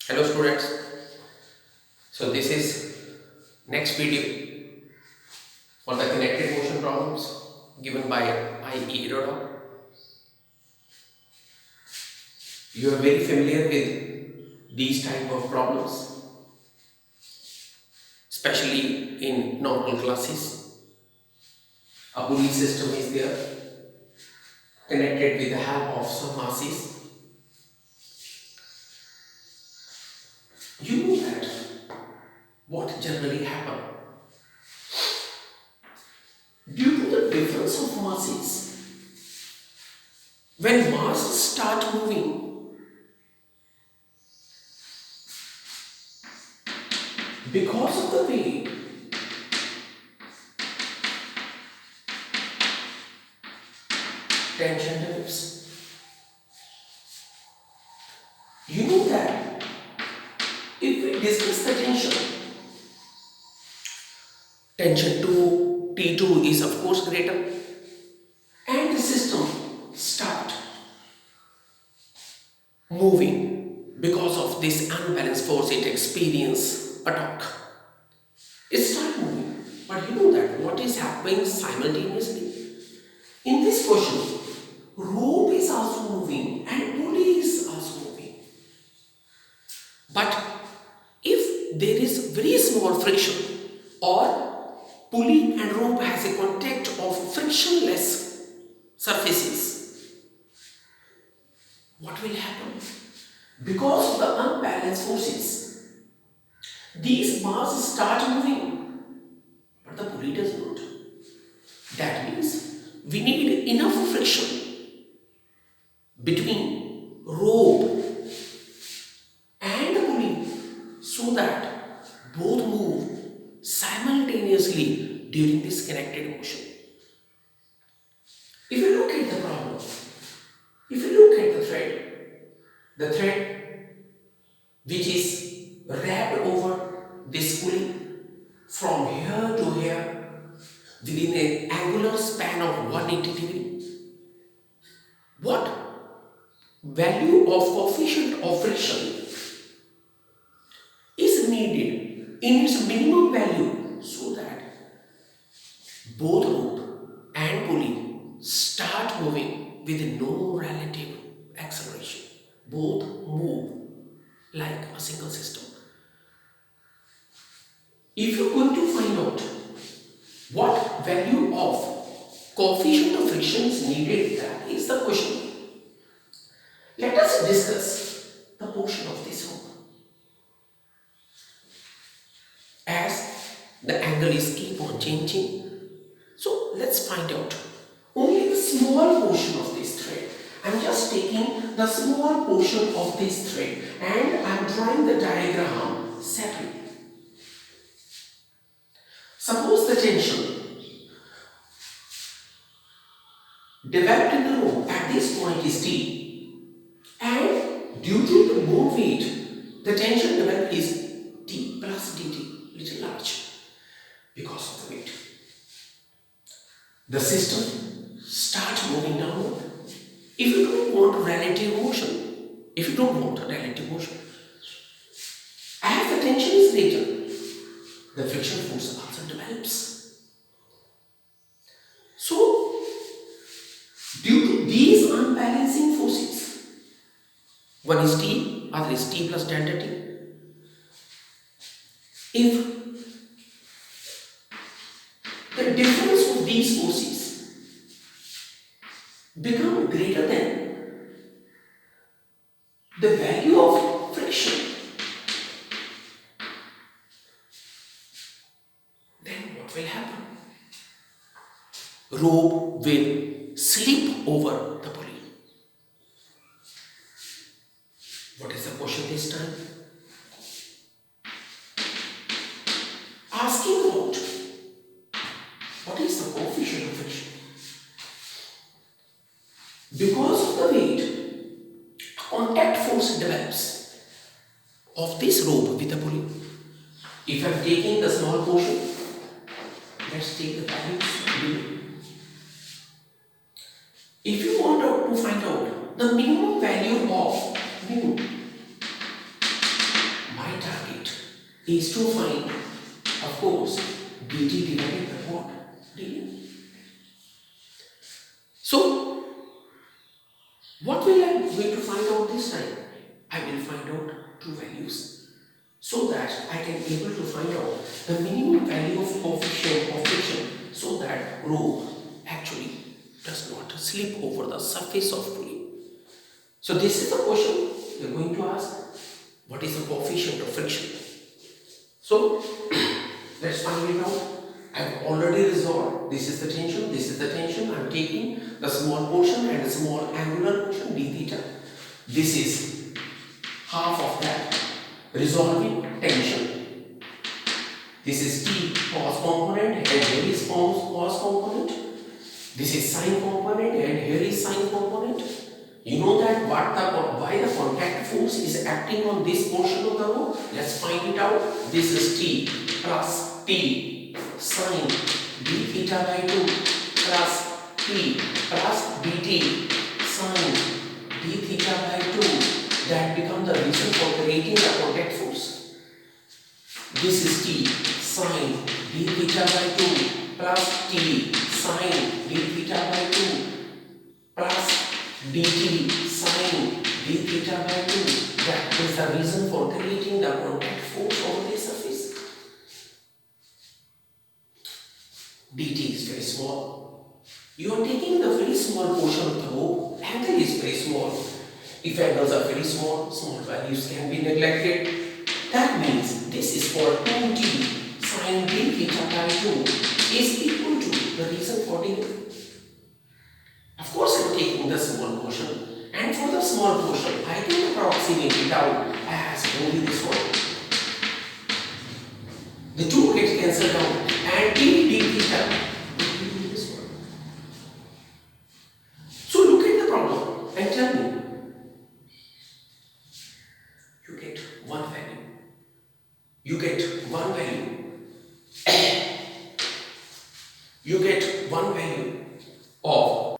Hello students. So this is next video for the connected motion problems given by Irodov. You are very familiar with these type of problems, especially in normal classes. A pulley system is there connected with the help of some masses. You know that what generally happen due to the difference of masses. When masses start moving, because of the weight, tension develops. You know that if we discuss the tension 2, T2 is of course greater, and the system start moving because of this unbalanced force it experience a torque. It start moving, but you know that what is happening simultaneously? In this question, rope is also moving and pulley is also moving. But if there is very small friction or pulley and rope has a contact of frictionless surfaces, what will happen? Because of the unbalanced forces, these masses start moving, but the pulley does not. That means we need enough friction between rope and the pulley so that both move simultaneously during this connected motion. If you look at the problem, if you look at the thread which is wrapped over this pulley from here to here within an angular span of 180 degrees, what value of coefficient of friction is needed in its minimum value so that both rope and pulley start moving with no relative acceleration. Both move like a single system. If you're going to find out what value of coefficient of friction is needed, that is the question. Let us discuss the portion of this rope. As the angle is keep on changing, so let's find out only the small portion of this thread. I'm just taking the small portion of this thread and I'm drawing the diagram separately. Suppose the tension developed in the rope at this point is T, and due to the more weight, the tension developed is T plus dt, little large, because of the weight. The system starts moving downward. If you don't want relative motion, as the tension is greater, the friction force also develops. So, due to these unbalancing forces, one is T, other is T plus delta T. If the difference of these forces become greater than the value of friction, then what will happen? Rope will slip over the pulley. What is the question this time? Asking about what is the coefficient of friction? Because of the weight, a contact force develops of this rope with the pulley. If I am taking the small portion, let's take the values below. If you want to find out the minimum value of mu, is to find, of course, dt divided by what? dn. So, what will I going to find out this time? I will find out two values so that I can able to find out the minimum value of coefficient of friction so that rope actually does not slip over the surface of pulley. So this is the question you are going to ask. What is the coefficient of friction? So let's find it out. I have already resolved. This is the tension, this is the tension. I am taking the small portion and the small angular portion d theta. This is half of that. Resolving tension. This is T cos component and here is cos component. This is sine component and here is sine component. You know that why the contact force is acting on this portion of the rope? Let's find it out. This is T plus T sine d theta by 2 plus T plus dt sine d theta by 2. That becomes the reason for creating the contact force. This is T sine d theta by 2 plus T sine d theta by 2 plus dt sine d theta by 2. That is the reason for creating the contact force over the surface. dt is very small. You are taking the very small portion of the rope. Angle is very small. If angles are very small, small values can be neglected. That means this is for 2t sine d theta by 2 is equal to the reason for d. Of course, I am taking the small portion, and for the small portion, I can approximate it out as only this one. The two get cancelled out, and d theta will be this one. So look at the problem and tell me. You get one value. You get one value. You get one value of.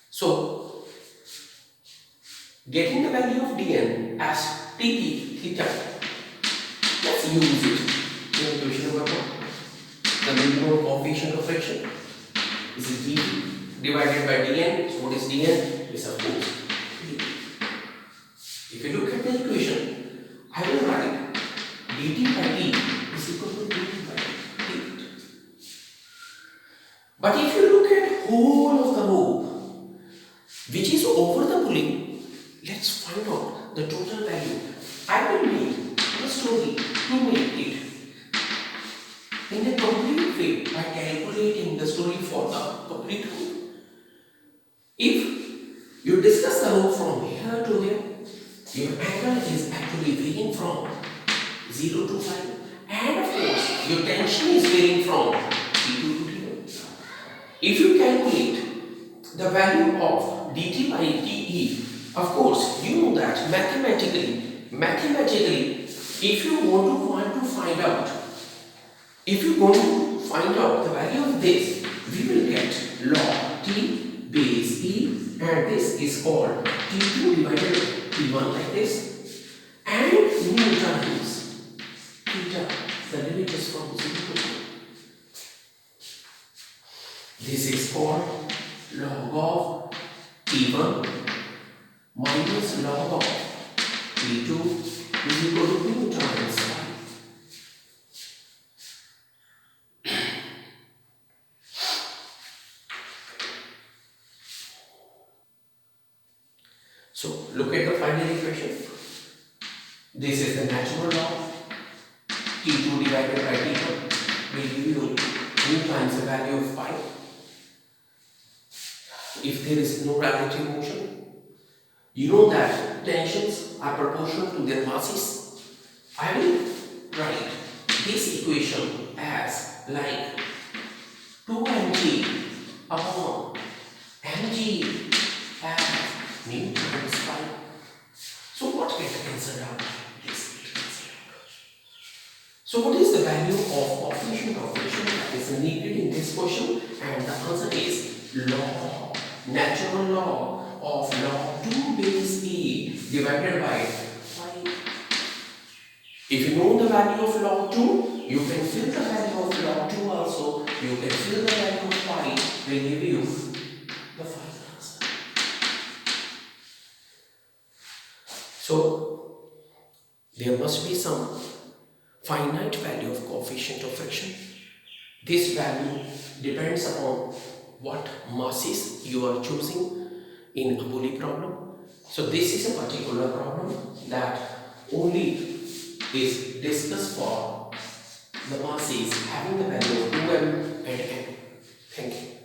So, getting the value of dn as tp theta. Let's use it in equation number 1. The minimum coefficient of friction. This is dt divided by dn. So what is dn? Is of course dt. If you look at the equation, I will write dt by d is equal to dt by d. But if you look at whole of the rope which is over the pulley, let's find out the total value. I will make the story to make it in a complete way by calculating the story for the complete rope. If you discuss the rope from here to here, your angle is actually varying from 0 to 5, and of course your tension is varying from T2 to T1. If you calculate the value of dt by te, of course you know that mathematically, if you want to find out, if you want to find out the value of this, we will get log t base e, and this is called t2 divided by t1 like this, and new times theta, the limit is from 0 to 1. This is called log of t1 minus log of t2 is equal to 2 times 5. So look at the final equation. This is the natural log. T2 divided by T1 will give you new times the value of pi. If there is no gravitational motion, you know that tensions are proportional to their masses. I will write this equation as like 2mg upon mg as mu times pi. So what gets cancelled out? This gets cancelled out. So what is the value of coefficient of friction that is needed in this question? And the answer is log, natural log of log 2 base e divided by 5 If you know the value of log 2, you can fill the value of log 2 also. You can fill the value of pi will give you the final answer. So there must be some finite value of coefficient of friction. This value depends upon what masses you are choosing in a Pulley problem. So this is a particular problem that only is discussed for the masses having the value of 2m and n. Thank you.